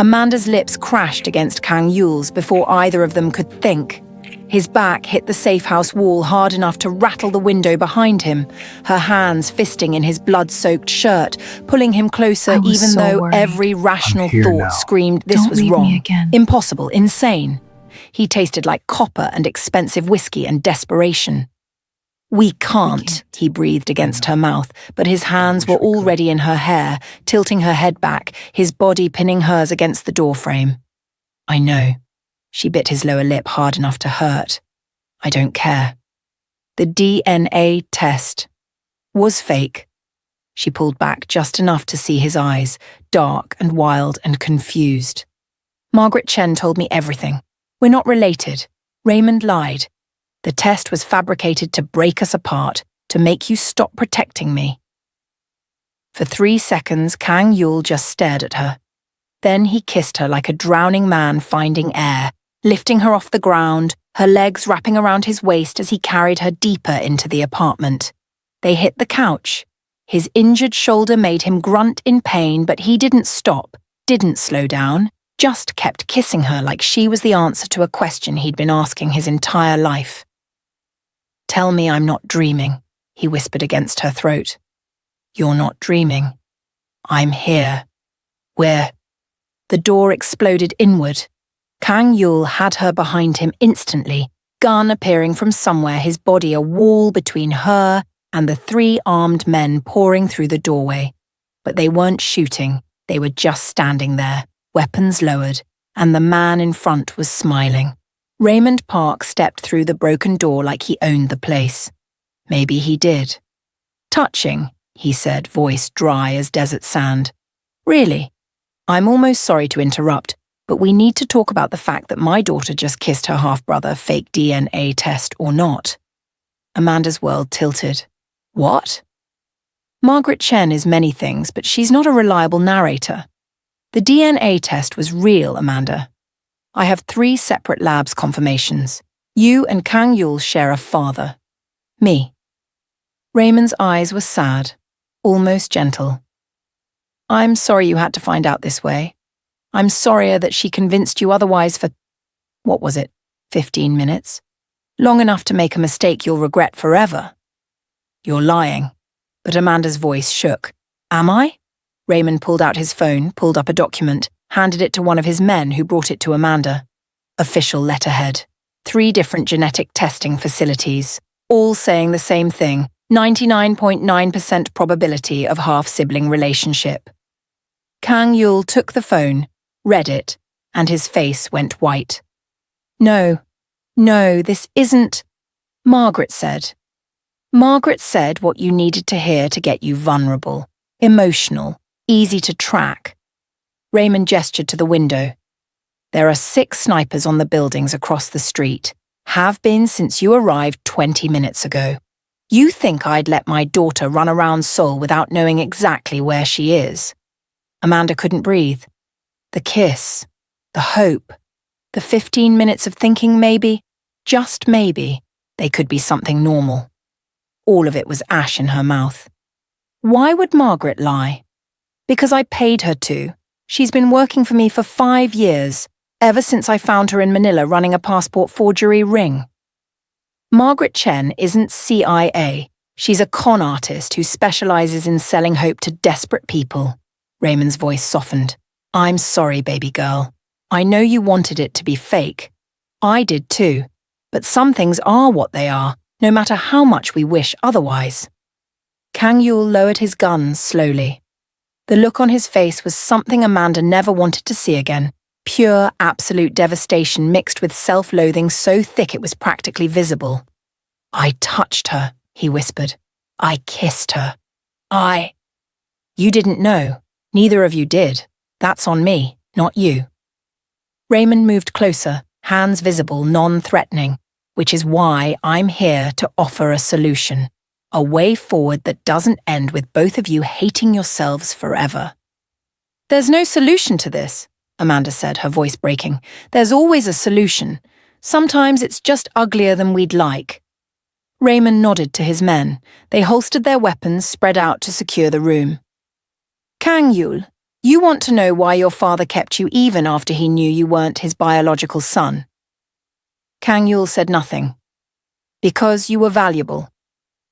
Amanda's lips crashed against Kang Yul's before either of them could think. His back hit the safe house wall hard enough to rattle the window behind him, her hands fisting in his blood-soaked shirt, pulling him closer even though every rational thought screamed this was wrong, impossible, insane. He tasted like copper and expensive whiskey and desperation. We can't, he breathed against her mouth, but his hands were already in her hair, tilting her head back, his body pinning hers against the doorframe. I know. She bit his lower lip hard enough to hurt. I don't care. The DNA test was fake. She pulled back just enough to see his eyes, dark and wild and confused. Margaret Chen told me everything. We're not related. Raymond lied. The test was fabricated to break us apart, to make you stop protecting me. For 3 seconds, Kang Yul just stared at her. Then he kissed her like a drowning man finding air, lifting her off the ground, her legs wrapping around his waist as he carried her deeper into the apartment. They hit the couch. His injured shoulder made him grunt in pain, but he didn't stop, didn't slow down, just kept kissing her like she was the answer to a question he'd been asking his entire life. Tell me I'm not dreaming, he whispered against her throat. You're not dreaming. I'm here. We're... The door exploded inward. Kang Yul had her behind him instantly, gun appearing from somewhere, his body a wall between her and the 3 armed men pouring through the doorway. But they weren't shooting, they were just standing there, weapons lowered, and the man in front was smiling. Raymond Park stepped through the broken door like he owned the place. Maybe he did. Touching, he said, voice dry as desert sand. Really? I'm almost sorry to interrupt, but we need to talk about the fact that my daughter just kissed her half-brother, fake DNA test or not. Amanda's world tilted. What? Margaret Chen is many things, but she's not a reliable narrator. The DNA test was real, Amanda. I have 3 separate labs confirmations. You and Kang Yul share a father. Me. Raymond's eyes were sad, almost gentle. I'm sorry you had to find out this way. I'm sorrier that she convinced you otherwise for, 15 minutes? Long enough to make a mistake you'll regret forever. You're lying. But Amanda's voice shook. Am I? Raymond pulled out his phone, pulled up a document, handed it to one of his men who brought it to Amanda. Official letterhead. 3 different genetic testing facilities, all saying the same thing, 99.9% probability of half-sibling relationship. Kang Yul took the phone, read it, and his face went white. No, this isn't... Margaret said. Margaret said what you needed to hear to get you vulnerable, emotional, easy to track. Raymond gestured to the window. There are 6 snipers on the buildings across the street. Have been since you arrived 20 minutes ago. You think I'd let my daughter run around Seoul without knowing exactly where she is? Amanda couldn't breathe. The kiss, the hope, the 15 minutes of thinking maybe, just maybe, they could be something normal. All of it was ash in her mouth. Why would Margaret lie? Because I paid her to. She's been working for me for 5 years, ever since I found her in Manila running a passport forgery ring. Margaret Chen isn't CIA. She's a con artist who specializes in selling hope to desperate people. Raymond's voice softened. I'm sorry, baby girl. I know you wanted it to be fake. I did too. But some things are what they are, no matter how much we wish otherwise. Kang Yul lowered his gun slowly. The look on his face was something Amanda never wanted to see again. Pure, absolute devastation mixed with self-loathing so thick it was practically visible. I touched her, he whispered. I kissed her. You didn't know. Neither of you did. That's on me, not you. Raymond moved closer, hands visible, non-threatening, which is why I'm here to offer a solution. A way forward that doesn't end with both of you hating yourselves forever. There's no solution to this, Amanda said, her voice breaking. There's always a solution. Sometimes it's just uglier than we'd like. Raymond nodded to his men. They holstered their weapons, spread out to secure the room. Kang Yul, You want to know why your father kept you even after he knew you weren't his biological son. Kang Yul said nothing. Because you were valuable.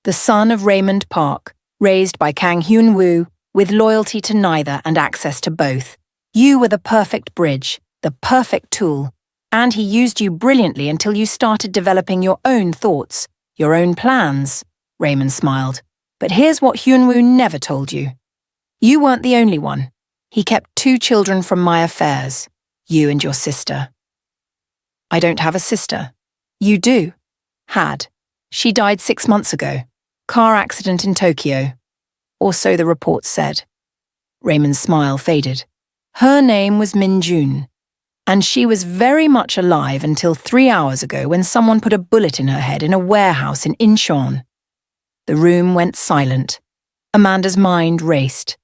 The son of Raymond Park, raised by Kang Hyun-woo, with loyalty to neither and access to both. You were the perfect bridge, the perfect tool, and he used you brilliantly until you started developing your own thoughts, your own plans, Raymond smiled. But here's what Hyun-woo never told you. You weren't the only one. He kept 2 children from my affairs, you and your sister. I don't have a sister. You do. Had. She died 6 months ago. Car accident in Tokyo. Or so the report said. Raymond's smile faded. Her name was Min Jun, and she was very much alive until 3 hours ago when someone put a bullet in her head in a warehouse in Incheon. The room went silent. Amanda's mind raced.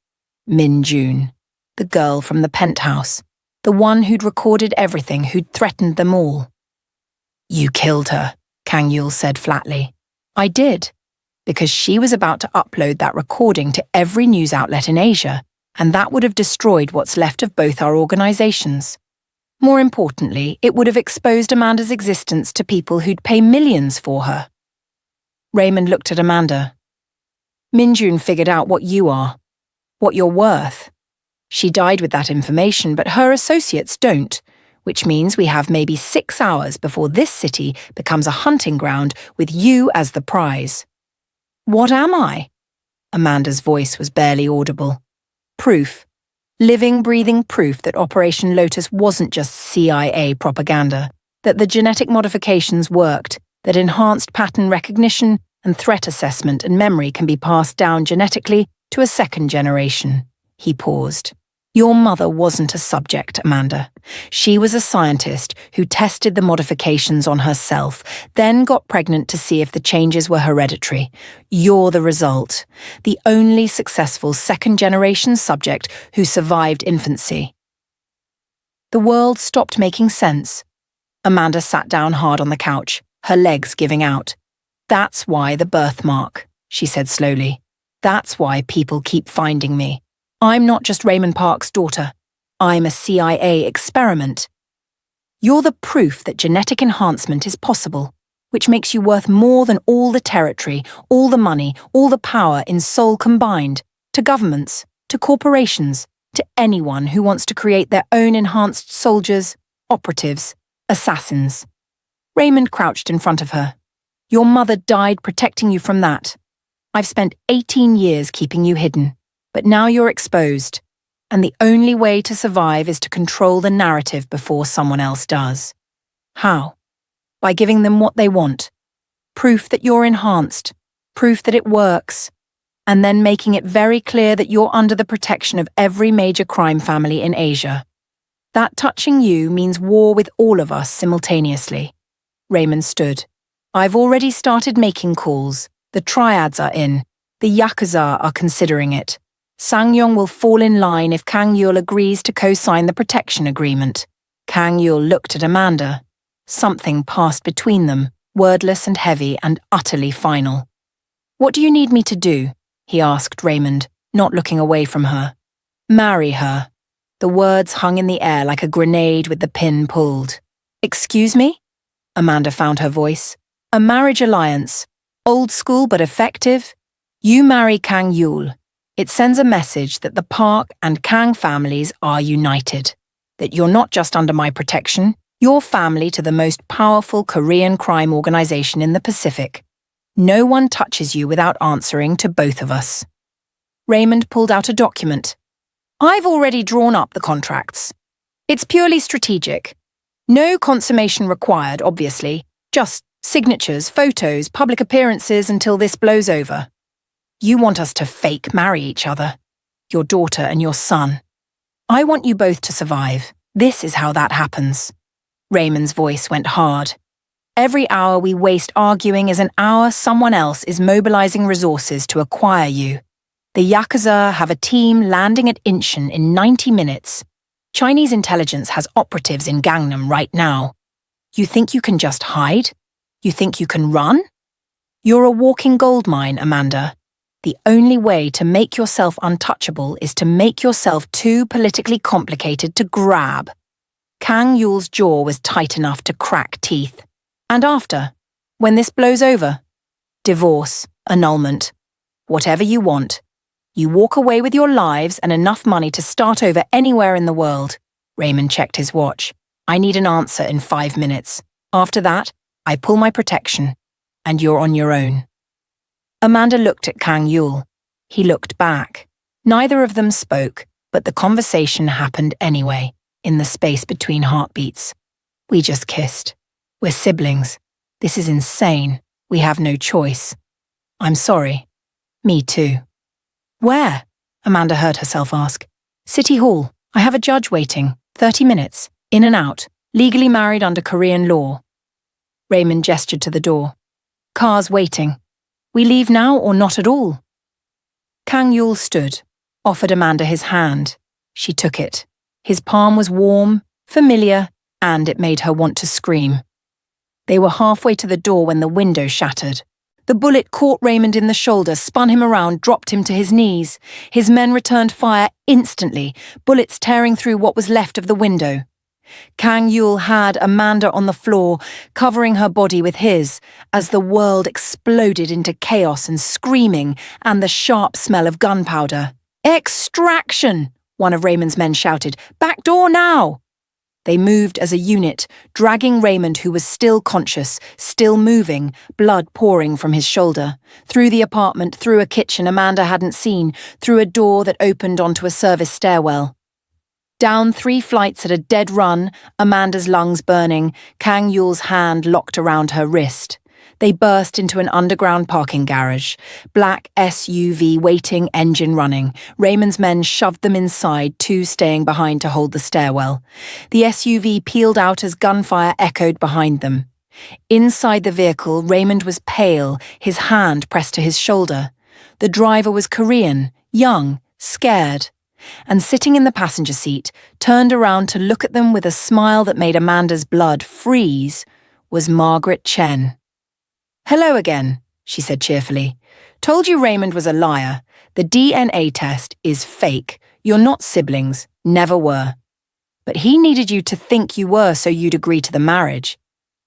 Min Jun, the girl from the penthouse, the one who'd recorded everything, who'd threatened them all. You killed her, Kang Yul said flatly. I did. Because she was about to upload that recording to every news outlet in Asia, and that would have destroyed what's left of both our organizations. More importantly, it would have exposed Amanda's existence to people who'd pay millions for her. Raymond looked at Amanda. Minjun figured out what you are, what you're worth. She died with that information, but her associates don't, which means we have maybe 6 hours before this city becomes a hunting ground with you as the prize. What am I? Amanda's voice was barely audible. Proof. Living, breathing proof that Operation Lotus wasn't just CIA propaganda, that the genetic modifications worked, that enhanced pattern recognition and threat assessment and memory can be passed down genetically to a second generation. He paused. Your mother wasn't a subject, Amanda. She was a scientist who tested the modifications on herself, then got pregnant to see if the changes were hereditary. You're the result, the only successful second-generation subject who survived infancy. The world stopped making sense. Amanda sat down hard on the couch, her legs giving out. That's why the birthmark, she said slowly. That's why people keep finding me. I'm not just Raymond Park's daughter. I'm a CIA experiment. You're the proof that genetic enhancement is possible, which makes you worth more than all the territory, all the money, all the power in Seoul combined, to governments, to corporations, to anyone who wants to create their own enhanced soldiers, operatives, assassins. Raymond crouched in front of her. Your mother died protecting you from that. I've spent 18 years keeping you hidden. But now you're exposed, and the only way to survive is to control the narrative before someone else does. How? By giving them what they want. Proof that you're enhanced, proof that it works, and then making it very clear that you're under the protection of every major crime family in Asia. That touching you means war with all of us simultaneously. Raymond stood. I've already started making calls. The triads are in. The Yakuza are considering it. Sang-yong will fall in line if Kang Yul agrees to co-sign the protection agreement. Kang Yul looked at Amanda. Something passed between them, wordless and heavy and utterly final. What do you need me to do? He asked Raymond, not looking away from her. Marry her. The words hung in the air like a grenade with the pin pulled. Excuse me? Amanda found her voice. A marriage alliance. Old school but effective. You marry Kang Yul. It sends a message that the Park and Kang families are united, that you're not just under my protection, you're family to the most powerful Korean crime organization in the Pacific. No one touches you without answering to both of us. Raymond pulled out a document. I've already drawn up the contracts. It's purely strategic. No consummation required, obviously, just signatures, photos, public appearances until this blows over. You want us to fake marry each other, your daughter and your son. I want you both to survive. This is how that happens. Raymond's voice went hard. Every hour we waste arguing is an hour someone else is mobilizing resources to acquire you. The Yakuza have a team landing at Incheon in 90 minutes. Chinese intelligence has operatives in Gangnam right now. You think you can just hide? You think you can run? You're a walking goldmine, Amanda. The only way to make yourself untouchable is to make yourself too politically complicated to grab. Kang Yul's jaw was tight enough to crack teeth. And after, when this blows over, divorce, annulment, whatever you want. You walk away with your lives and enough money to start over anywhere in the world. Raymond checked his watch. I need an answer in 5 minutes. After that, I pull my protection, and you're on your own. Amanda looked at Kang Yul. He looked back. Neither of them spoke, but the conversation happened anyway, in the space between heartbeats. We just kissed. We're siblings. This is insane. We have no choice. I'm sorry. Me too. Where? Amanda heard herself ask. City Hall. I have a judge waiting. 30 minutes. In and out. Legally married under Korean law. Raymond gestured to the door. Cars waiting. We leave now or not at all? Kang Yul stood, offered Amanda his hand. She took it. His palm was warm, familiar, and it made her want to scream. They were halfway to the door when the window shattered. The bullet caught Raymond in the shoulder, spun him around, dropped him to his knees. His men returned fire instantly, bullets tearing through what was left of the window. Kang Yul had Amanda on the floor, covering her body with his, as the world exploded into chaos and screaming and the sharp smell of gunpowder. Extraction! One of Raymond's men shouted. Back door now! They moved as a unit, dragging Raymond, who was still conscious, still moving, blood pouring from his shoulder. Through the apartment, through a kitchen Amanda hadn't seen, through a door that opened onto a service stairwell. Down 3 flights at a dead run, Amanda's lungs burning, Kang Yul's hand locked around her wrist. They burst into an underground parking garage. Black SUV waiting, engine running. Raymond's men shoved them inside, 2 staying behind to hold the stairwell. The SUV peeled out as gunfire echoed behind them. Inside the vehicle, Raymond was pale, his hand pressed to his shoulder. The driver was Korean, young, scared. And sitting in the passenger seat, turned around to look at them with a smile that made Amanda's blood freeze, was Margaret Chen. Hello again, she said cheerfully. Told you Raymond was a liar. The DNA test is fake. You're not siblings, never were. But he needed you to think you were so you'd agree to the marriage.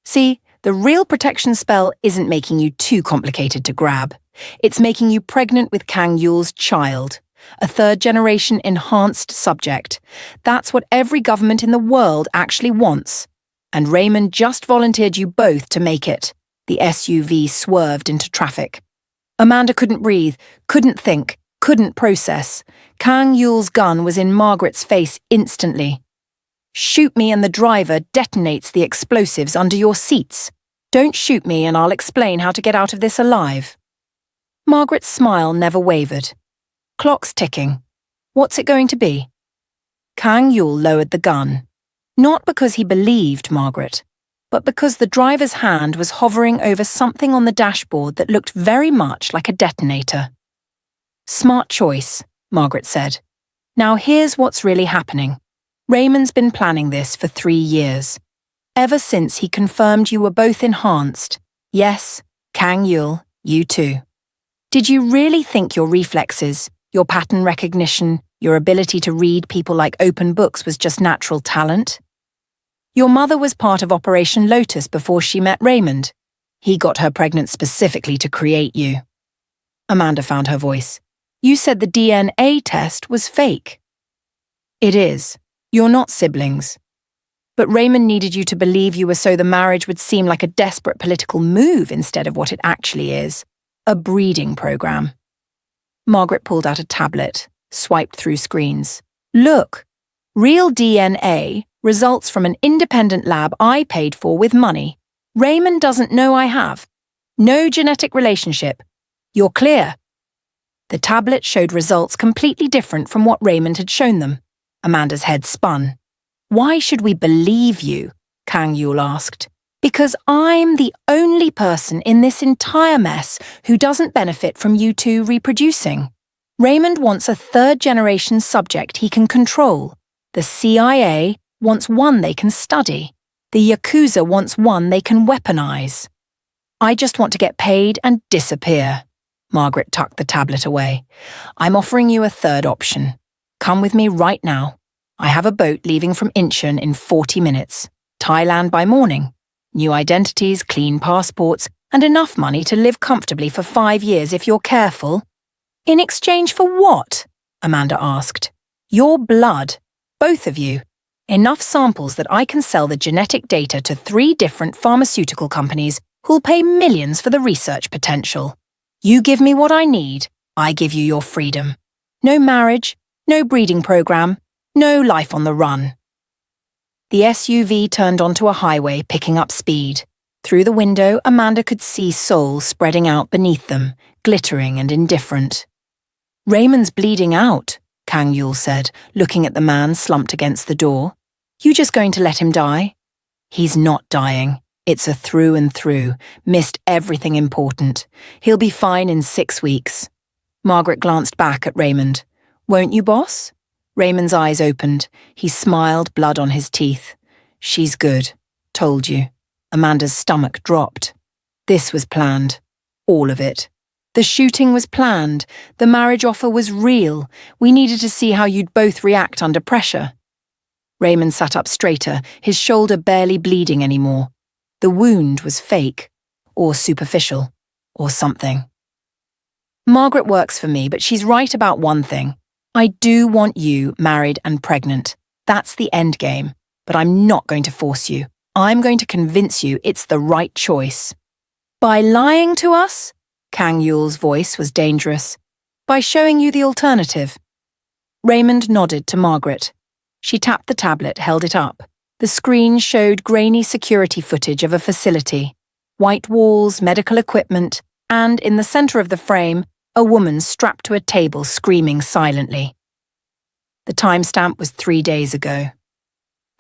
See, the real protection spell isn't making you too complicated to grab. It's making you pregnant with Kang Yul's child. A 3rd-generation enhanced subject. That's what every government in the world actually wants. And Raymond just volunteered you both to make it. The SUV swerved into traffic. Amanda couldn't breathe, couldn't think, couldn't process. Kang Yul's gun was in Margaret's face instantly. Shoot me and the driver detonates the explosives under your seats. Don't shoot me and I'll explain how to get out of this alive. Margaret's smile never wavered. Clock's ticking. What's it going to be? Kang Yul lowered the gun. Not because he believed Margaret, but because the driver's hand was hovering over something on the dashboard that looked very much like a detonator. Smart choice, Margaret said. Now here's what's really happening. Raymond's been planning this for 3 years. Ever since he confirmed you were both enhanced. Yes, Kang Yul, you too. Did you really think your reflexes, your pattern recognition, your ability to read people like open books was just natural talent? Your mother was part of Operation Lotus before she met Raymond. He got her pregnant specifically to create you. Amanda found her voice. You said the DNA test was fake. It is. You're not siblings. But Raymond needed you to believe you were so the marriage would seem like a desperate political move instead of what it actually is, a breeding program. Margaret pulled out a tablet, swiped through screens. Look, real DNA results from an independent lab I paid for with money. Raymond doesn't know I have. No genetic relationship. You're clear. The tablet showed results completely different from what Raymond had shown them. Amanda's head spun. Why should we believe you? Kang Yul asked. Because I'm the only person in this entire mess who doesn't benefit from you two reproducing. Raymond wants a 3rd-generation subject he can control. The CIA wants one they can study. The Yakuza wants one they can weaponize. I just want to get paid and disappear. Margaret tucked the tablet away. "I'm offering you a third option. Come with me right now. I have a boat leaving from Incheon in 40 minutes. Thailand by morning. New identities, clean passports, and enough money to live comfortably for 5 years if you're careful." "In exchange for what?" Amanda asked. "Your blood. Both of you. Enough samples that I can sell the genetic data to 3 different pharmaceutical companies who'll pay millions for the research potential. You give me what I need, I give you your freedom. No marriage, no breeding program, no life on the run." The SUV turned onto a highway, picking up speed. Through the window, Amanda could see Seoul spreading out beneath them, glittering and indifferent. "Raymond's bleeding out," Kang Yul said, looking at the man slumped against the door. "You just going to let him die?" "He's not dying. It's a through and through. Missed everything important. He'll be fine in 6 weeks." Margaret glanced back at Raymond. "Won't you, boss?" Raymond's eyes opened. He smiled, blood on his teeth. "She's good. Told you." Amanda's stomach dropped. This was planned. All of it. The shooting was planned. The marriage offer was real. We needed to see how you'd both react under pressure. Raymond sat up straighter, his shoulder barely bleeding anymore. The wound was fake, or superficial, or something. "Margaret works for me, but she's right about one thing. I do want you married and pregnant. That's the end game, but I'm not going to force you. I'm going to convince you it's the right choice." "By lying to us?" Kang Yul's voice was dangerous. "By showing you the alternative." Raymond nodded to Margaret. She tapped the tablet, held it up. The screen showed grainy security footage of a facility. White walls, medical equipment, and in the center of the frame, a woman strapped to a table screaming silently. The timestamp was 3 days ago.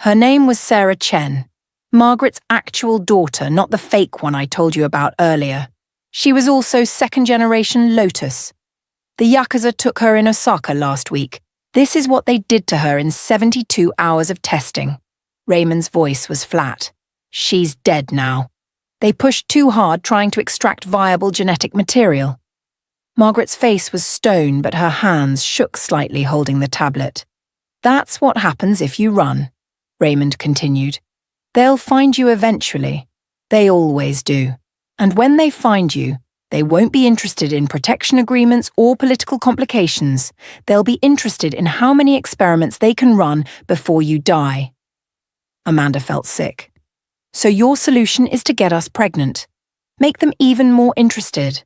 Her name was Sarah Chen, Margaret's actual daughter, not the fake one I told you about earlier. She was also second-generation Lotus. The Yakuza took her in Osaka last week. This is what they did to her in 72 hours of testing. Raymond's voice was flat. "She's dead now. They pushed too hard trying to extract viable genetic material." Margaret's face was stone, but her hands shook slightly holding the tablet. "That's what happens if you run," Raymond continued. "They'll find you eventually. They always do. And when they find you, they won't be interested in protection agreements or political complications. They'll be interested in how many experiments they can run before you die." Amanda felt sick. "So your solution is to get us pregnant. Make them even more interested.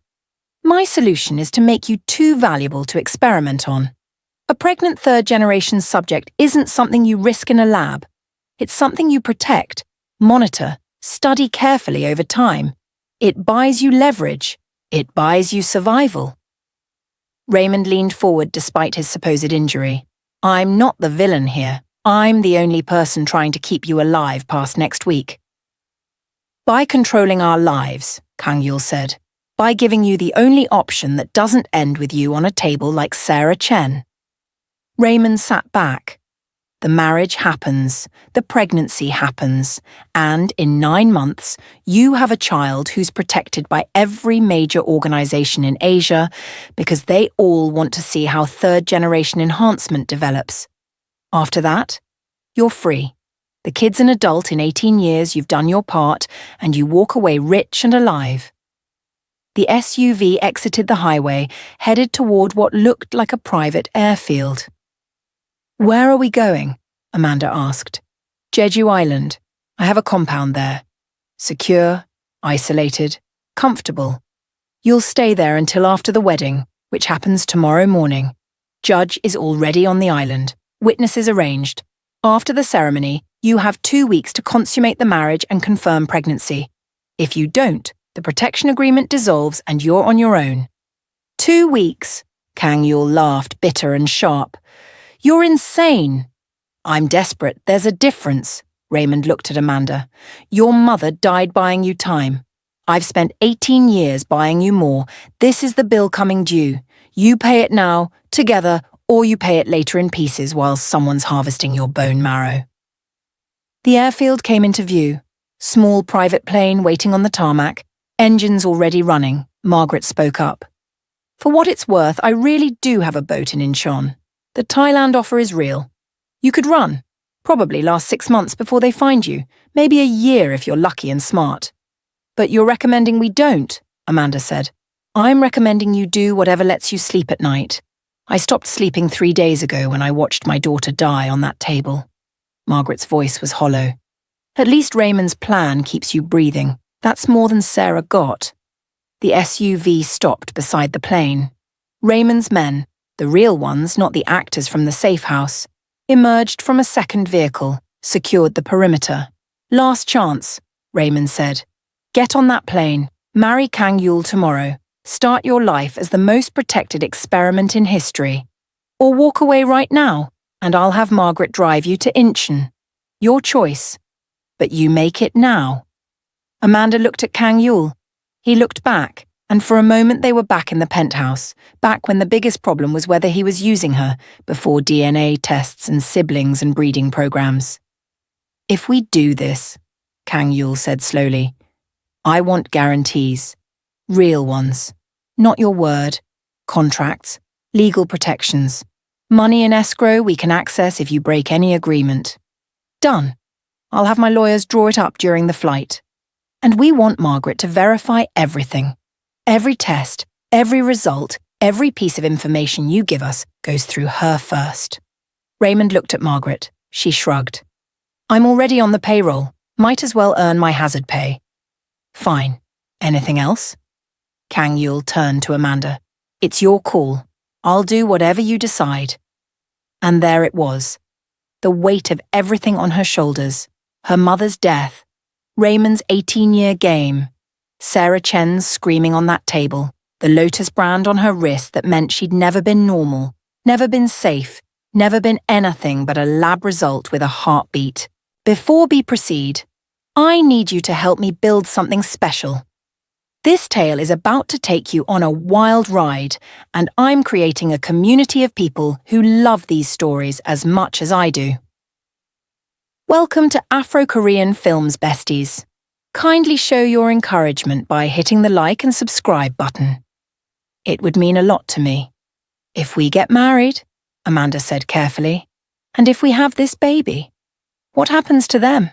My solution is to make you too valuable to experiment on. A pregnant third-generation subject isn't something you risk in a lab. It's something you protect, monitor, study carefully over time. It buys you leverage. It buys you survival." Raymond leaned forward despite his supposed injury. "I'm not the villain here. I'm the only person trying to keep you alive past next week." "By controlling our lives," Kang Yul said. "By giving you the only option that doesn't end with you on a table like Sarah Chen." Raymond sat back. The marriage happens, the pregnancy happens, and in 9 months, you have a child who's protected by every major organization in Asia because they all want to see how third-generation enhancement develops. After that, you're free. The kid's an adult in 18 years, you've done your part, and you walk away rich and alive. The SUV exited the highway, headed toward what looked like a private airfield. "Where are we going?" Amanda asked. "Jeju Island. I have a compound there. Secure, isolated, comfortable. You'll stay there until after the wedding, which happens tomorrow morning. Judge is already on the island. Witnesses arranged. After the ceremony, you have 2 weeks to consummate the marriage and confirm pregnancy. If you don't, the protection agreement dissolves and you're on your own." 2 weeks, Kang Yul laughed, bitter and sharp. "You're insane." "I'm desperate, there's a difference." Raymond looked at Amanda. "Your mother died buying you time. I've spent 18 years buying you more. This is the bill coming due. You pay it now, together, or you pay it later in pieces while someone's harvesting your bone marrow." The airfield came into view. Small private plane waiting on the tarmac, engines already running. Margaret spoke up. For what it's worth, I really do have a boat in Incheon. The Thailand offer is real. You could run. Probably last 6 months before they find you. Maybe a year if you're lucky and smart. But you're recommending we don't, Amanda said. I'm recommending you do whatever lets you sleep at night. I stopped sleeping 3 days ago when I watched my daughter die on that table. Margaret's voice was hollow. At least Raymond's plan keeps you breathing. That's more than Sarah got. The SUV stopped beside the plane. Raymond's men, the real ones, not the actors from the safe house, emerged from a second vehicle, secured the perimeter. Last chance, Raymond said. Get on that plane, marry Kang Yul tomorrow, start your life as the most protected experiment in history. Or walk away right now, and I'll have Margaret drive you to Incheon. Your choice. But you make it now. Amanda looked at Kang Yul. He looked back, and for a moment they were back in the penthouse, back when the biggest problem was whether he was using her, before DNA tests and siblings and breeding programs. If we do this, Kang Yul said slowly, I want guarantees. Real ones. Not your word. Contracts. Legal protections. Money in escrow we can access if you break any agreement. Done. I'll have my lawyers draw it up during the flight. And we want Margaret to verify everything. Every test, every result, every piece of information you give us goes through her first. Raymond looked at Margaret. She shrugged. I'm already on the payroll. Might as well earn my hazard pay. Fine. Anything else? Kang Yul turned to Amanda. It's your call. I'll do whatever you decide. And there it was. The weight of everything on her shoulders. Her mother's death. Raymond's 18-year game. Sarah Chen's screaming on that table. The Lotus brand on her wrist that meant she'd never been normal, never been safe, never been anything but a lab result with a heartbeat. Before we proceed, I need you to help me build something special. This tale is about to take you on a wild ride, and I'm creating a community of people who love these stories as much as I do. Welcome to Afro-Korean Films, besties. Kindly show your encouragement by hitting the like and subscribe button. It would mean a lot to me. If we get married, Amanda said carefully, and if we have this baby, what happens to them?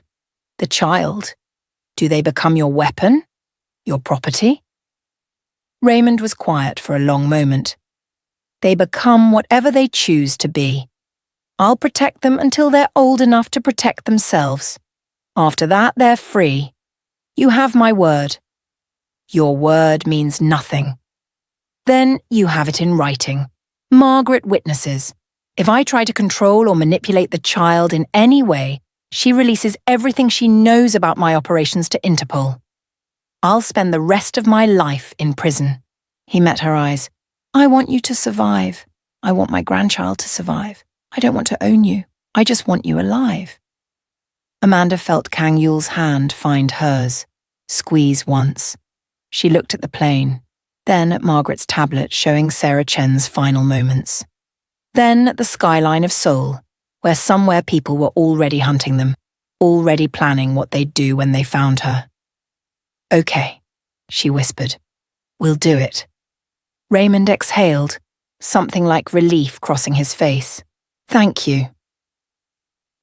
The child? Do they become your weapon? Your property? Raymond was quiet for a long moment. They become whatever they choose to be. I'll protect them until they're old enough to protect themselves. After that, they're free. You have my word. Your word means nothing. Then you have it in writing. Margaret witnesses. If I try to control or manipulate the child in any way, she releases everything she knows about my operations to Interpol. I'll spend the rest of my life in prison. He met her eyes. I want you to survive. I want my grandchild to survive. I don't want to own you. I just want you alive. Amanda felt Kang Yul's hand find hers, squeeze once. She looked at the plane, then at Margaret's tablet showing Sarah Chen's final moments. Then at the skyline of Seoul, where somewhere people were already hunting them, already planning what they'd do when they found her. Okay, she whispered. We'll do it. Raymond exhaled, something like relief crossing his face. Thank you.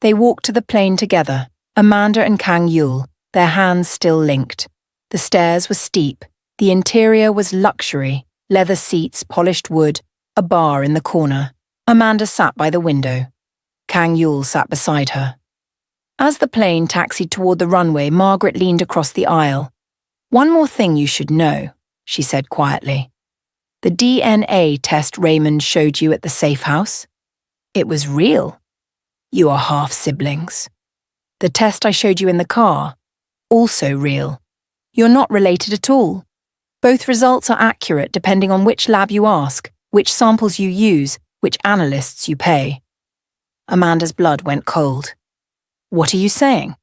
They walked to the plane together, Amanda and Kang Yul, their hands still linked. The stairs were steep, the interior was luxury, leather seats, polished wood, a bar in the corner. Amanda sat by the window. Kang Yul sat beside her. As the plane taxied toward the runway, Margaret leaned across the aisle. One more thing you should know, she said quietly. The DNA test Raymond showed you at the safe house? It was real. You are half siblings. The test I showed you in the car? Also real. You're not related at all. Both results are accurate depending on which lab you ask, which samples you use, which analysts you pay. Amanda's blood went cold. What are you saying?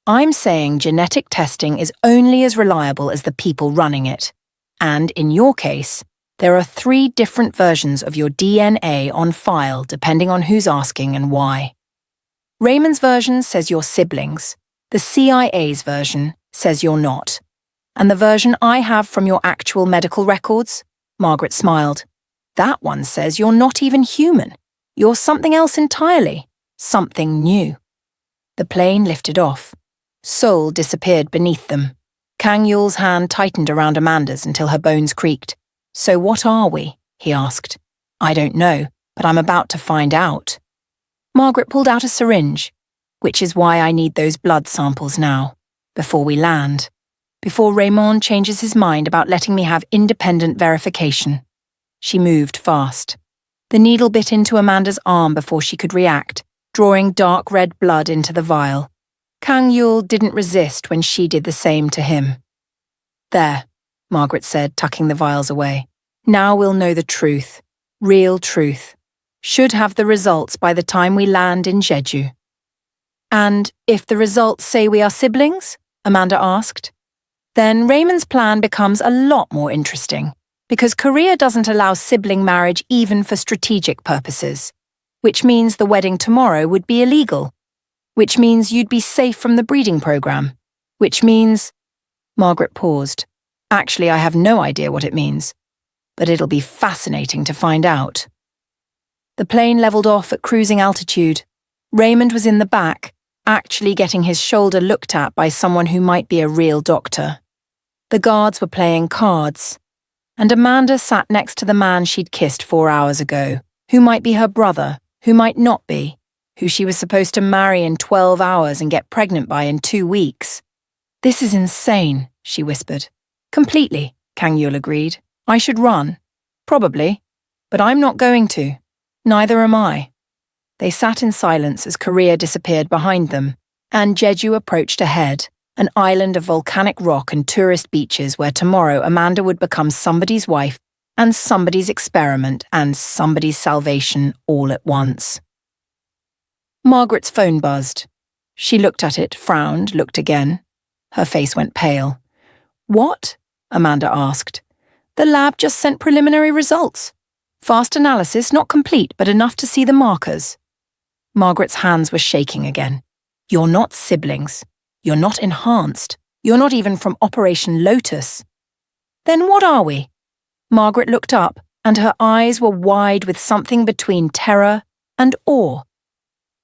I'm saying genetic testing is only as reliable as the people running it. And in your case, there are 3 different versions of your DNA on file depending on who's asking and why. Raymond's version says you're siblings. The CIA's version says you're not. And the version I have from your actual medical records, Margaret smiled. That one says you're not even human. You're something else entirely. Something new. The plane lifted off. Seoul disappeared beneath them. Kang Yul's hand tightened around Amanda's until her bones creaked. So what are we? He asked. I don't know, but I'm about to find out. Margaret pulled out a syringe, which is why I need those blood samples now, before we land, before Raymond changes his mind about letting me have independent verification. She moved fast. The needle bit into Amanda's arm before she could react, drawing dark red blood into the vial. Kang Yul didn't resist when she did the same to him. There, Margaret said, tucking the vials away. Now we'll know the truth. Real truth. Should have the results by the time we land in Jeju. And if the results say we are siblings? Amanda asked. Then Raymond's plan becomes a lot more interesting, because Korea doesn't allow sibling marriage even for strategic purposes, which means the wedding tomorrow would be illegal, which means you'd be safe from the breeding program, which means… Margaret paused. Actually, I have no idea what it means, but it'll be fascinating to find out. The plane leveled off at cruising altitude. Raymond was in the back, actually getting his shoulder looked at by someone who might be a real doctor. The guards were playing cards, and Amanda sat next to the man she'd kissed 4 hours ago, who might be her brother, who might not be, who she was supposed to marry in 12 hours and get pregnant by in 2 weeks. This is insane, she whispered. Completely, Kang Yul agreed. I should run. Probably. But I'm not going to. Neither am I. They sat in silence as Korea disappeared behind them, and Jeju approached ahead, an island of volcanic rock and tourist beaches where tomorrow Amanda would become somebody's wife and somebody's experiment and somebody's salvation all at once. Margaret's phone buzzed. She looked at it, frowned, looked again. Her face went pale. What? Amanda asked. The lab just sent preliminary results. Fast analysis, not complete, but enough to see the markers. Margaret's hands were shaking again. You're not siblings. You're not enhanced. You're not even from Operation Lotus. Then what are we? Margaret looked up, and her eyes were wide with something between terror and awe.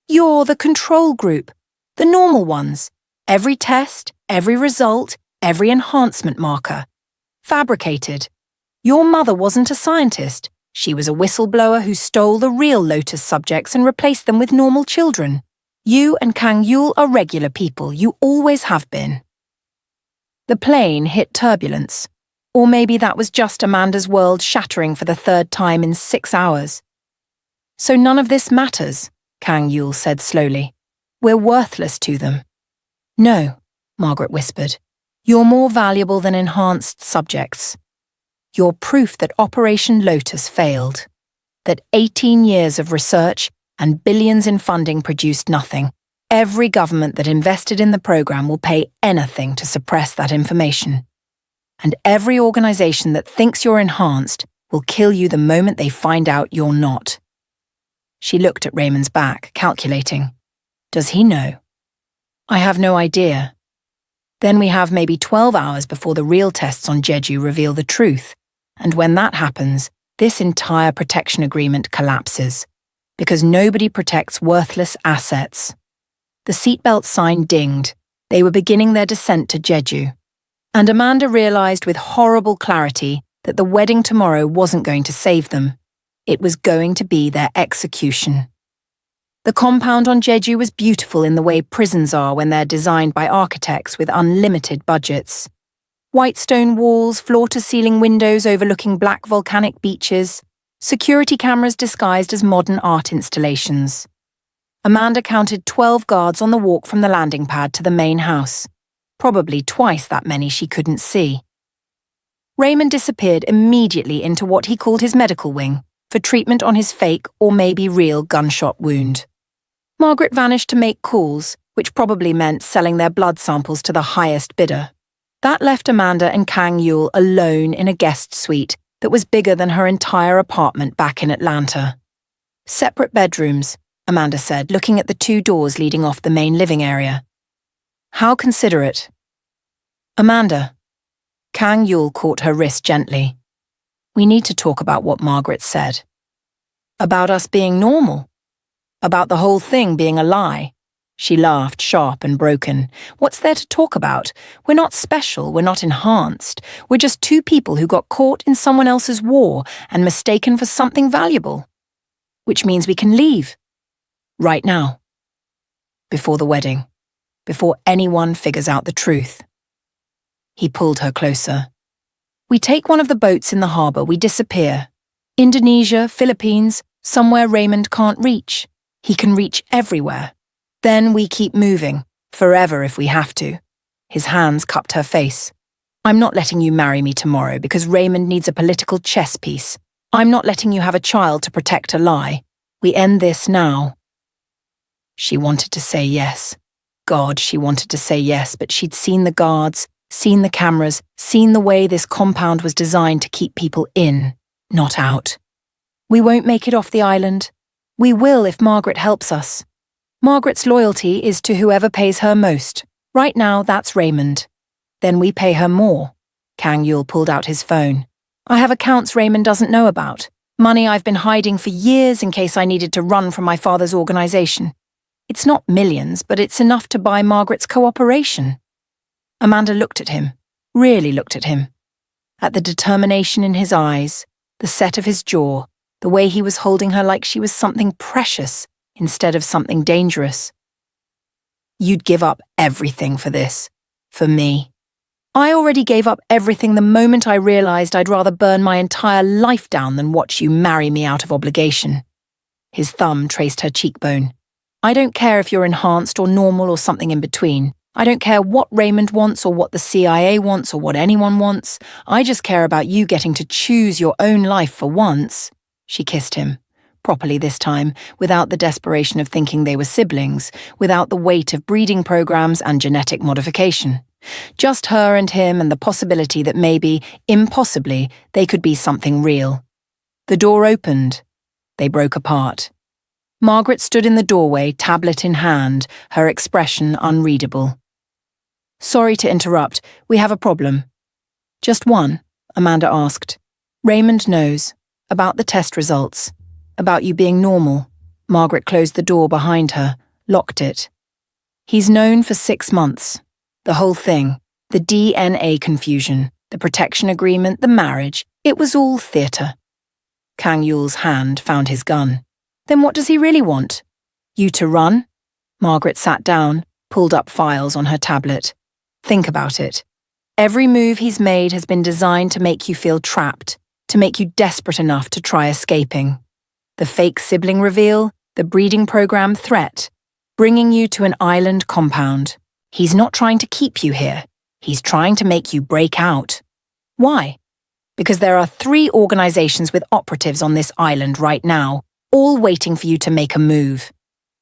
You're the control group, the normal ones. Every test, every result, every enhancement marker. Fabricated. Your mother wasn't a scientist. She was a whistleblower who stole the real Lotus subjects and replaced them with normal children. You and Kang Yul are regular people. You always have been. The plane hit turbulence. Or maybe that was just Amanda's world shattering for the 3rd time in 6 hours. So none of this matters, Kang Yul said slowly. We're worthless to them. No, Margaret whispered. You're more valuable than enhanced subjects. You're proof that Operation Lotus failed. That 18 years of research and billions in funding produced nothing. Every government that invested in the program will pay anything to suppress that information. And every organization that thinks you're enhanced will kill you the moment they find out you're not. She looked at Raymond's back, calculating. Does he know? I have no idea. Then we have maybe 12 hours before the real tests on Jeju reveal the truth. And when that happens, this entire protection agreement collapses. Because nobody protects worthless assets. The seatbelt sign dinged. They were beginning their descent to Jeju. And Amanda realized with horrible clarity that the wedding tomorrow wasn't going to save them. It was going to be their execution. The compound on Jeju was beautiful in the way prisons are when they're designed by architects with unlimited budgets. White stone walls, floor-to-ceiling windows overlooking black volcanic beaches, security cameras disguised as modern art installations. Amanda counted 12 guards on the walk from the landing pad to the main house, probably twice that many she couldn't see. Raymond disappeared immediately into what he called his medical wing, for treatment on his fake or maybe real gunshot wound. Margaret vanished to make calls, which probably meant selling their blood samples to the highest bidder. That left Amanda and Kang Yul alone in a guest suite that was bigger than her entire apartment back in Atlanta. Separate bedrooms, Amanda said, looking at the 2 doors leading off the main living area. How considerate. Amanda. Kang Yul caught her wrist gently. We need to talk about what Margaret said. About us being normal. About the whole thing being a lie. She laughed, sharp and broken. What's there to talk about? We're not special, we're not enhanced. We're just two people who got caught in someone else's war and mistaken for something valuable. Which means we can leave. Right now. Before the wedding. Before anyone figures out the truth. He pulled her closer. We take one of the boats in the harbour, we disappear. Indonesia, Philippines, somewhere Raymond can't reach. He can reach everywhere. Then we keep moving, forever if we have to. His hands cupped her face. I'm not letting you marry me tomorrow because Raymond needs a political chess piece. I'm not letting you have a child to protect a lie. We end this now. She wanted to say yes. God, she wanted to say yes, but she'd seen the guards, seen the cameras, seen the way this compound was designed to keep people in, not out. We won't make it off the island. We will if Margaret helps us. Margaret's loyalty is to whoever pays her most. Right now, that's Raymond. Then we pay her more. Kang Yul pulled out his phone. I have accounts Raymond doesn't know about. Money I've been hiding for years in case I needed to run from my father's organization. It's not millions, but it's enough to buy Margaret's cooperation. Amanda looked at him, really looked at him. At the determination in his eyes, the set of his jaw, the way he was holding her like she was something precious instead of something dangerous. You'd give up everything for this. For me. I already gave up everything the moment I realized I'd rather burn my entire life down than watch you marry me out of obligation. His thumb traced her cheekbone. I don't care if you're enhanced or normal or something in between. I don't care what Raymond wants or what the CIA wants or what anyone wants. I just care about you getting to choose your own life for once. She kissed him. Properly this time, without the desperation of thinking they were siblings, without the weight of breeding programs and genetic modification. Just her and him and the possibility that maybe, impossibly, they could be something real. The door opened. They broke apart. Margaret stood in the doorway, tablet in hand, her expression unreadable. Sorry to interrupt, we have a problem. Just one, Amanda asked. Raymond knows. About the test results. About you being normal. Margaret closed the door behind her, locked it. He's known for 6 months. The whole thing. The DNA confusion, the protection agreement, the marriage. It was all theatre. Kang Yul's hand found his gun. Then what does he really want? You to run? Margaret sat down, pulled up files on her tablet. Think about it. Every move he's made has been designed to make you feel trapped, to make you desperate enough to try escaping. The fake sibling reveal, the breeding program threat, bringing you to an island compound. He's not trying to keep you here. He's trying to make you break out. Why? Because there are 3 organizations with operatives on this island right now, all waiting for you to make a move.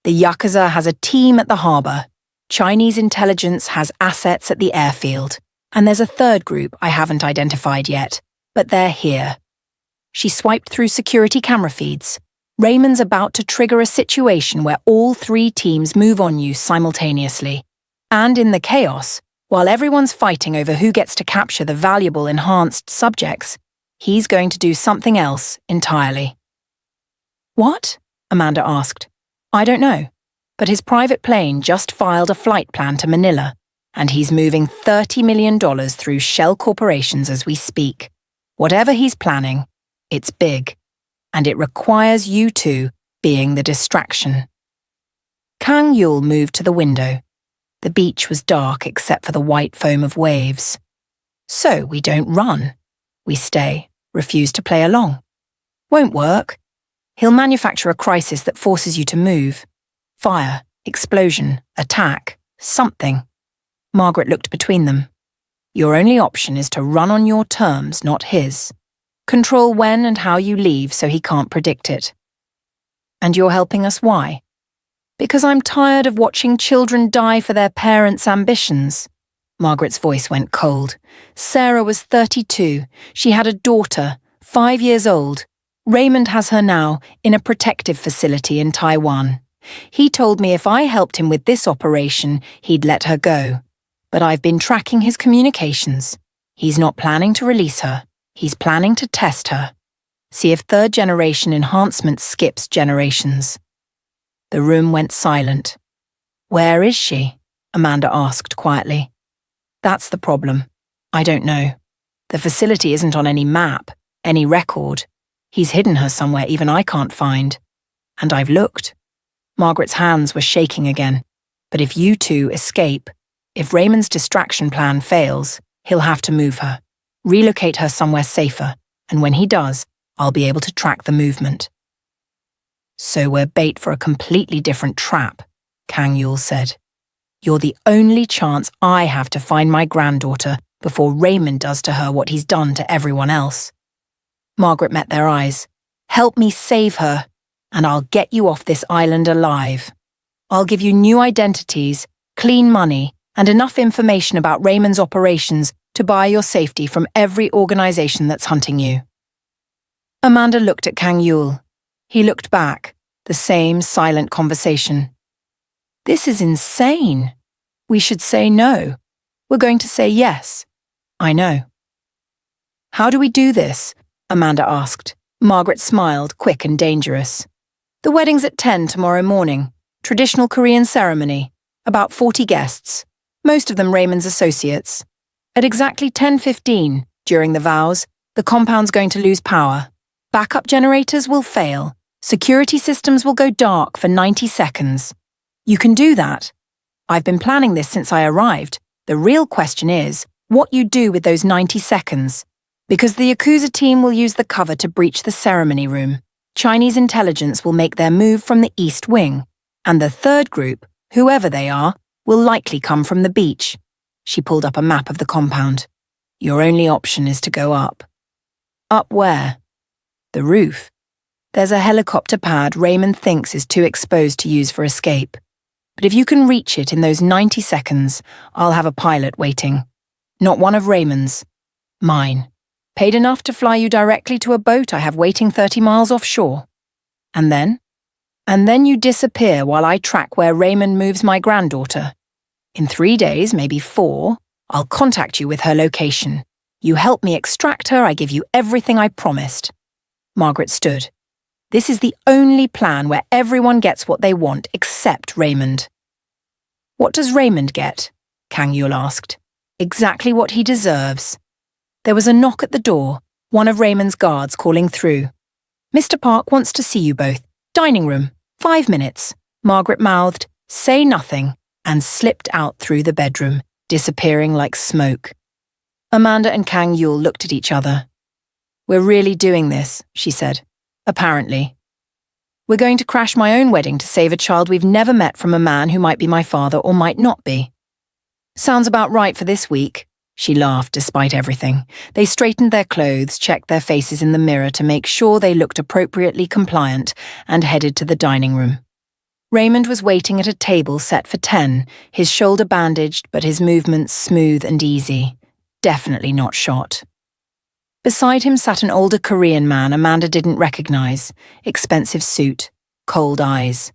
The Yakuza has a team at the harbour. Chinese intelligence has assets at the airfield. And there's a third group I haven't identified yet, but they're here. She swiped through security camera feeds. Raymond's about to trigger a situation where all 3 teams move on you simultaneously. And in the chaos, while everyone's fighting over who gets to capture the valuable enhanced subjects, he's going to do something else entirely. What? Amanda asked. I don't know, but his private plane just filed a flight plan to Manila, and he's moving $30 million through shell corporations as we speak. Whatever he's planning, it's big, and it requires you two being the distraction. Kang Yul moved to the window. The beach was dark except for the white foam of waves. So we don't run. We stay, refuse to play along. Won't work. He'll manufacture a crisis that forces you to move. Fire, explosion, attack, something. Margaret looked between them. Your only option is to run on your terms, not his. Control when and how you leave so he can't predict it. And you're helping us why? Because I'm tired of watching children die for their parents' ambitions. Margaret's voice went cold. Sarah was 32. She had a daughter, 5 years old. Raymond has her now, in a protective facility in Taiwan. He told me if I helped him with this operation, he'd let her go. But I've been tracking his communications. He's not planning to release her. He's planning to test her. See if third-generation enhancement skips generations. The room went silent. Where is she? Amanda asked quietly. That's the problem. I don't know. The facility isn't on any map, any record. He's hidden her somewhere even I can't find. And I've looked. Margaret's hands were shaking again. But if you two escape, if Raymond's distraction plan fails, he'll have to move her, relocate her somewhere safer, and when he does, I'll be able to track the movement. So we're bait for a completely different trap, Kang Yul said. You're the only chance I have to find my granddaughter before Raymond does to her what he's done to everyone else. Margaret met their eyes. Help me save her, and I'll get you off this island alive. I'll give you new identities, clean money, and enough information about Raymond's operations to buy your safety from every organization that's hunting you. Amanda looked at Kang Yul. He looked back, the same silent conversation. This is insane. We should say no. We're going to say yes. I know. How do we do this? Amanda asked. Margaret smiled, quick and dangerous. The wedding's at 10 tomorrow morning. Traditional Korean ceremony. About 40 guests. Most of them Raymond's associates. At exactly 10:15, during the vows, the compound's going to lose power. Backup generators will fail. Security systems will go dark for 90 seconds. You can do that. I've been planning this since I arrived. The real question is, what you do with those 90 seconds. Because the Yakuza team will use the cover to breach the ceremony room. Chinese intelligence will make their move from the East Wing. And the third group, whoever they are, will likely come from the beach. She pulled up a map of the compound. Your only option is to go up. Up where? The roof. There's a helicopter pad Raymond thinks is too exposed to use for escape. But if you can reach it in those 90 seconds, I'll have a pilot waiting. Not one of Raymond's. Mine. Paid enough to fly you directly to a boat I have waiting 30 miles offshore. And then? And then you disappear while I track where Raymond moves my granddaughter. In 3 days, maybe 4, I'll contact you with her location. You help me extract her, I give you everything I promised. Margaret stood. This is the only plan where everyone gets what they want except Raymond. What does Raymond get? Kang Yul asked. Exactly what he deserves. There was a knock at the door, one of Raymond's guards calling through. Mr. Park wants to see you both. Dining room, 5 minutes. Margaret mouthed, say nothing, and slipped out through the bedroom, disappearing like smoke. Amanda and Kang Yul looked at each other. We're really doing this, she said. Apparently. We're going to crash my own wedding to save a child we've never met from a man who might be my father or might not be. Sounds about right for this week. She laughed despite everything. They straightened their clothes, checked their faces in the mirror to make sure they looked appropriately compliant, and headed to the dining room. Raymond was waiting at a table set for 10, his shoulder bandaged but his movements smooth and easy. Definitely not shot. Beside him sat an older Korean man Amanda didn't recognize, expensive suit, cold eyes.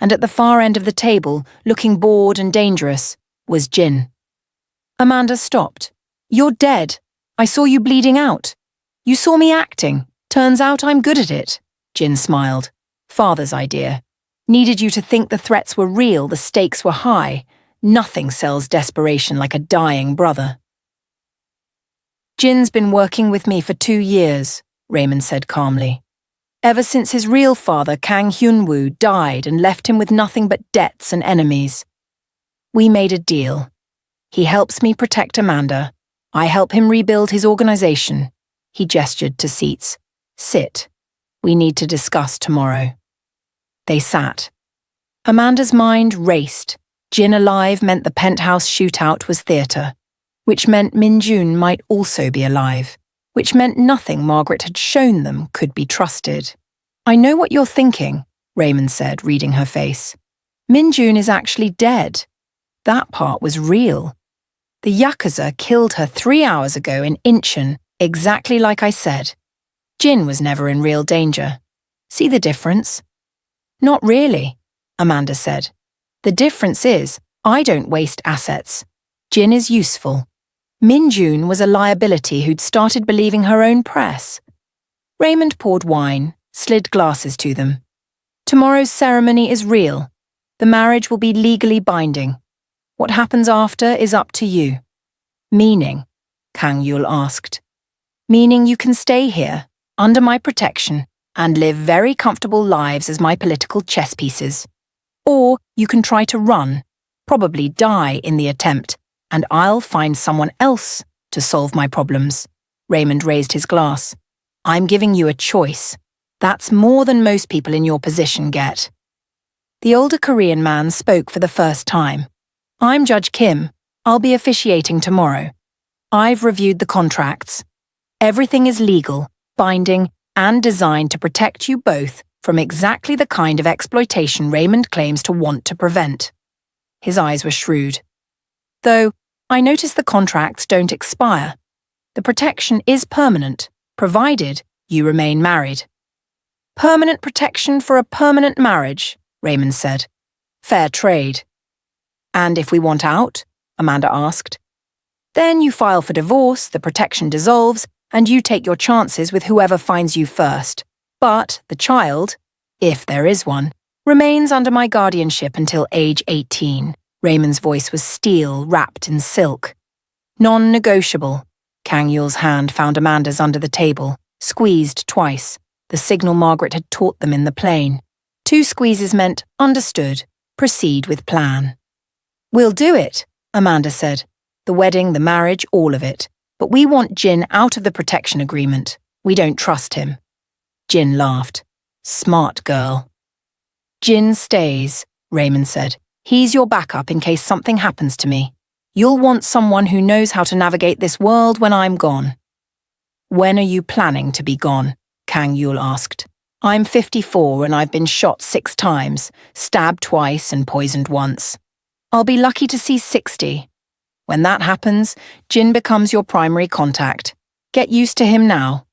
And at the far end of the table, looking bored and dangerous, was Jin. Amanda stopped. You're dead. I saw you bleeding out. You saw me acting. Turns out I'm good at it. Jin smiled. Father's idea. Needed you to think the threats were real, the stakes were high. Nothing sells desperation like a dying brother. Jin's been working with me for 2 years, Raymond said calmly. Ever since his real father, Kang Hyun-woo, died and left him with nothing but debts and enemies. We made a deal. He helps me protect Amanda. I help him rebuild his organization. He gestured to seats. Sit. We need to discuss tomorrow. They sat. Amanda's mind raced. Jin alive meant the penthouse shootout was theatre, which meant Min-jun might also be alive, which meant nothing Margaret had shown them could be trusted. I know what you're thinking, Raymond said, reading her face. Min-jun is actually dead. That part was real. The Yakuza killed her 3 hours ago in Incheon, exactly like I said. Jin was never in real danger. See the difference? Not really, Amanda said. The difference is, I don't waste assets. Jin is useful. Min-June was a liability who'd started believing her own press. Raymond poured wine, slid glasses to them. Tomorrow's ceremony is real. The marriage will be legally binding. What happens after is up to you. Meaning, Kang Yul asked. Meaning you can stay here, under my protection, and live very comfortable lives as my political chess pieces. Or you can try to run, probably die in the attempt, and I'll find someone else to solve my problems. Raymond raised his glass. I'm giving you a choice. That's more than most people in your position get. The older Korean man spoke for the first time. I'm Judge Kim. I'll be officiating tomorrow. I've reviewed the contracts. Everything is legal, binding, and designed to protect you both from exactly the kind of exploitation Raymond claims to want to prevent. His eyes were shrewd. Though, I notice the contracts don't expire. The protection is permanent, provided you remain married. Permanent protection for a permanent marriage, Raymond said. Fair trade. And if we want out? Amanda asked. Then you file for divorce, the protection dissolves, and you take your chances with whoever finds you first. But the child, if there is one, remains under my guardianship until age 18. Raymond's voice was steel wrapped in silk. Non-negotiable. Kang Yul's hand found Amanda's under the table, squeezed twice, the signal Margaret had taught them in the plane. 2 squeezes meant understood, proceed with plan. We'll do it, Amanda said. The wedding, the marriage, all of it. But we want Jin out of the protection agreement. We don't trust him. Jin laughed. Smart girl. Jin stays, Raymond said. He's your backup in case something happens to me. You'll want someone who knows how to navigate this world when I'm gone. When are you planning to be gone? Kang Yul asked. I'm 54 and I've been shot 6 times, stabbed twice and poisoned once. I'll be lucky to see 60. When that happens, Jin becomes your primary contact. Get used to him now.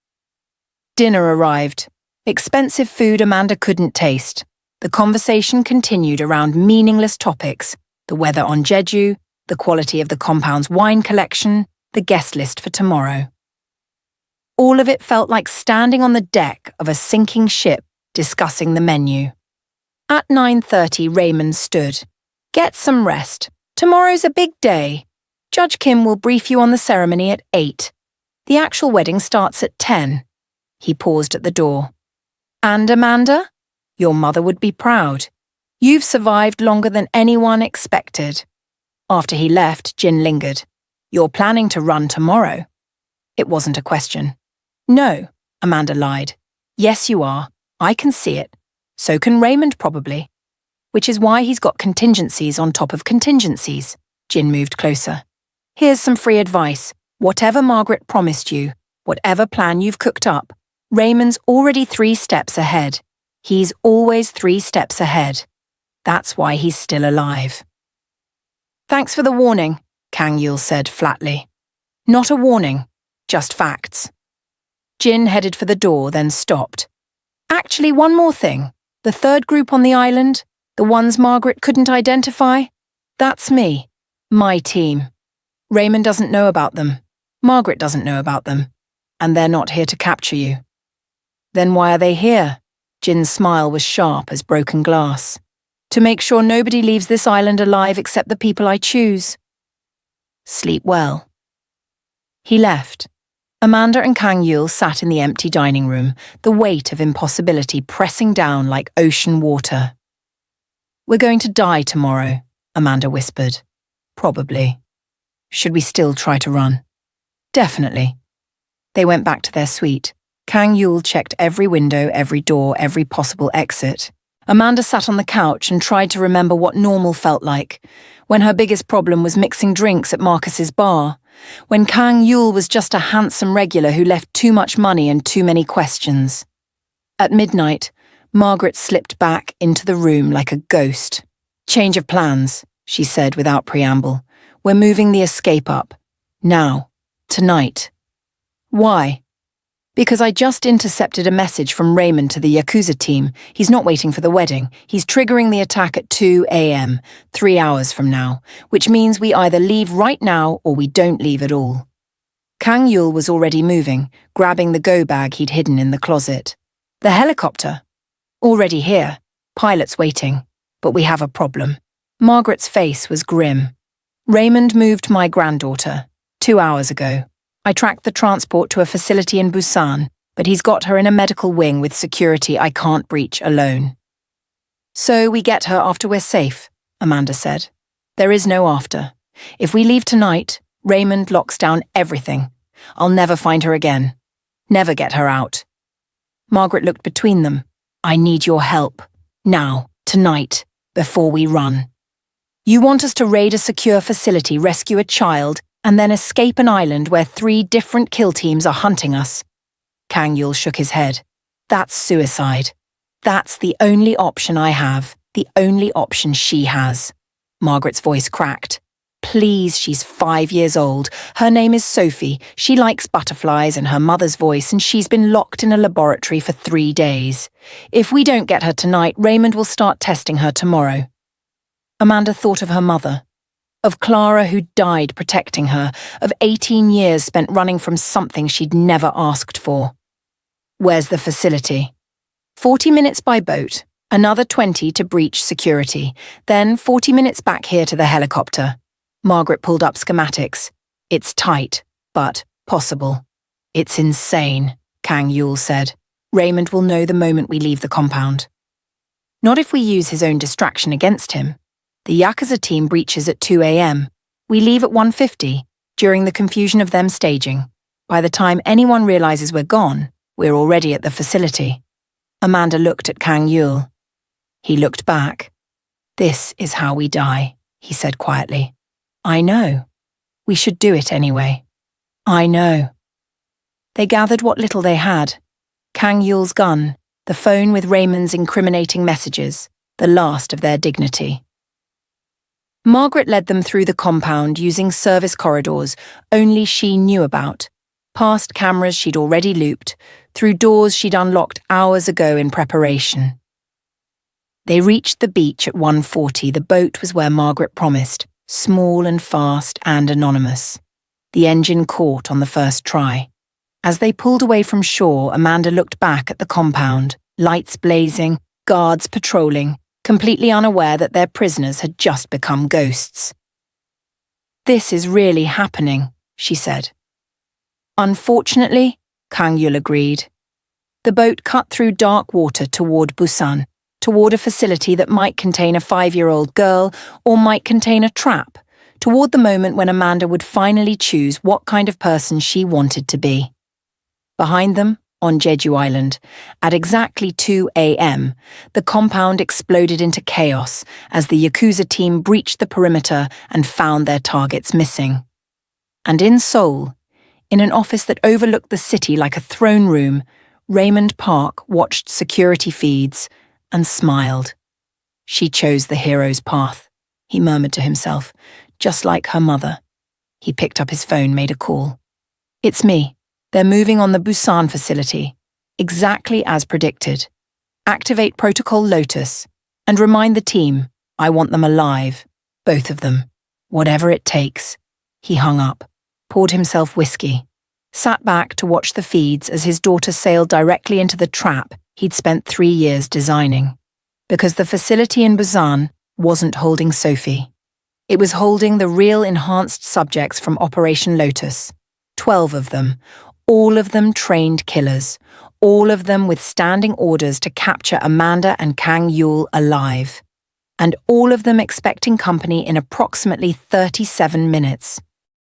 Dinner arrived. Expensive food Amanda couldn't taste. The conversation continued around meaningless topics, the weather on Jeju, the quality of the compound's wine collection, the guest list for tomorrow. All of it felt like standing on the deck of a sinking ship discussing the menu. At 9:30, Raymond stood. Get some rest. Tomorrow's a big day. Judge Kim will brief you on the ceremony at 8. The actual wedding starts at 10. He paused at the door. And Amanda? Your mother would be proud. You've survived longer than anyone expected. After he left, Jin lingered. You're planning to run tomorrow? It wasn't a question. No, Amanda lied. Yes, you are. I can see it. So can Raymond probably. Which is why he's got contingencies on top of contingencies. Jin moved closer. Here's some free advice. Whatever Margaret promised you, whatever plan you've cooked up, Raymond's already 3 steps ahead. He's always 3 steps ahead. That's why he's still alive. Thanks for the warning, Kang Yul said flatly. Not a warning, just facts. Jin headed for the door, then stopped. Actually, one more thing. The 3rd group on the island, the ones Margaret couldn't identify, that's me, my team. Raymond doesn't know about them. Margaret doesn't know about them. And they're not here to capture you. Then why are they here? Jin's smile was sharp as broken glass. To make sure nobody leaves this island alive except the people I choose. Sleep well. He left. Amanda and Kang Yul sat in the empty dining room, the weight of impossibility pressing down like ocean water. We're going to die tomorrow, Amanda whispered. Probably. Should we still try to run? Definitely. They went back to their suite. Kang Yul checked every window, every door, every possible exit. Amanda sat on the couch and tried to remember what normal felt like, when her biggest problem was mixing drinks at Marcus's bar, when Kang Yul was just a handsome regular who left too much money and too many questions. At midnight, Margaret slipped back into the room like a ghost. Change of plans, she said without preamble. We're moving the escape up. Now. Tonight. Why? Because I just intercepted a message from Raymond to the Yakuza team. He's not waiting for the wedding. He's triggering the attack at 2 a.m., 3 hours from now, which means we either leave right now or we don't leave at all. Kang Yul was already moving, grabbing the go bag he'd hidden in the closet. The helicopter? Already here. Pilots waiting. But we have a problem. Margaret's face was grim. Raymond moved my granddaughter 2 hours ago. I tracked the transport to a facility in Busan, but he's got her in a medical wing with security I can't breach alone. So we get her after we're safe, Amanda said. There is no after. If we leave tonight, Raymond locks down everything. I'll never find her again. Never get her out. Margaret looked between them. I need your help. Now, tonight, before we run. You want us to raid a secure facility, rescue a child, and then escape an island where 3 different kill teams are hunting us? Kang Yul shook his head. That's suicide. That's the only option I have, the only option she has. Margaret's voice cracked. Please, she's 5 years old. Her name is Sophie. She likes butterflies and her mother's voice, and she's been locked in a laboratory for 3 days. If we don't get her tonight, Raymond will start testing her tomorrow. Amanda thought of her mother. Of Clara, who died protecting her, of 18 years spent running from something she'd never asked for. Where's the facility? 40 minutes by boat, another 20 to breach security, then 40 minutes back here to the helicopter. Margaret pulled up schematics. It's tight, but possible. It's insane, Kang Yul said. Raymond will know the moment we leave the compound. Not if we use his own distraction against him. The Yakuza team breaches at 2 a.m. We leave at 1:50, during the confusion of them staging. By the time anyone realizes we're gone, we're already at the facility. Amanda looked at Kang Yul. He looked back. This is how we die, he said quietly. I know. We should do it anyway. I know. They gathered what little they had. Kang Yul's gun, the phone with Raymond's incriminating messages, the last of their dignity. Margaret led them through the compound using service corridors only she knew about, past cameras she'd already looped, through doors she'd unlocked hours ago in preparation. They reached the beach at 1:40. The boat was where Margaret promised, small and fast and anonymous. The engine caught on the first try. As they pulled away from shore, Amanda looked back at the compound, lights blazing, guards patrolling, completely unaware that their prisoners had just become ghosts. This is really happening, she said. Unfortunately, Kang Yul agreed. The boat cut through dark water toward Busan, toward a facility that might contain a 5-year-old girl or might contain a trap, toward the moment when Amanda would finally choose what kind of person she wanted to be. Behind them, on Jeju Island, at exactly 2 a.m., the compound exploded into chaos as the Yakuza team breached the perimeter and found their targets missing. And in Seoul, in an office that overlooked the city like a throne room, Raymond Park watched security feeds and smiled. She chose the hero's path, he murmured to himself, just like her mother. He picked up his phone, made a call. It's me. They're moving on the Busan facility, exactly as predicted. Activate Protocol Lotus, and remind the team, I want them alive, both of them, whatever it takes. He hung up, poured himself whiskey, sat back to watch the feeds as his daughter sailed directly into the trap he'd spent 3 years designing. Because the facility in Busan wasn't holding Sophie. It was holding the real enhanced subjects from Operation Lotus, 12 of them, all of them trained killers, all of them with standing orders to capture Amanda and Kang Yul alive, and all of them expecting company in approximately 37 minutes.